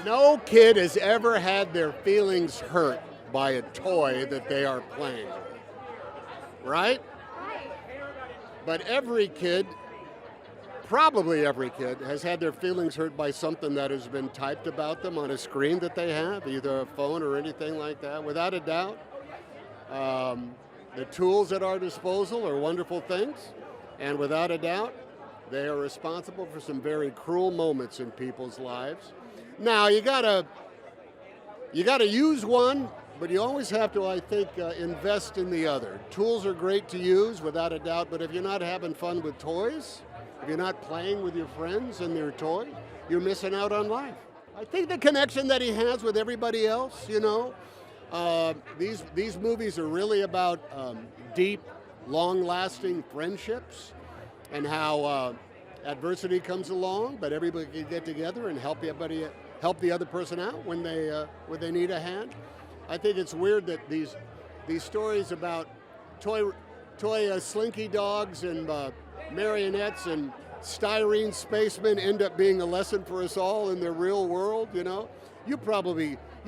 No kid has ever had their feelings hurt by a toy that they are playing with, right? But every kid, probably every kid, has had their feelings hurt by something that has been typed about them on a screen that they have, either a phone or anything like that. Without a doubt, the tools at our disposal are wonderful things, and without a doubt, they are responsible for some very cruel moments in people's lives. Now, you gotta use one, but you always have to, I think, invest in the other. Tools are great to use, without a doubt, but if you're not having fun with toys, if you're not playing with your friends and their toy, you're missing out on life. I think the connection that he has with everybody else, these movies are really about deep, long-lasting friendships and how adversity comes along, but everybody can get together and help the other person out when they need a hand. I think it's weird that these stories about toy slinky dogs and marionettes and styrene spacemen end up being a lesson for us all in the real world. You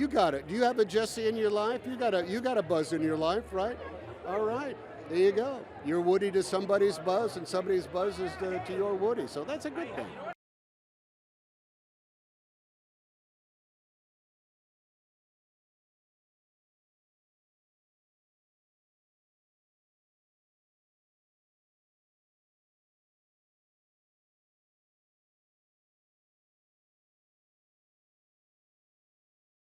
got it. Do you have a Jesse in your life? You got a Buzz in your life, right? All right, there you go. You're Woody to somebody's Buzz, and somebody's Buzz is to your Woody. So that's a good thing.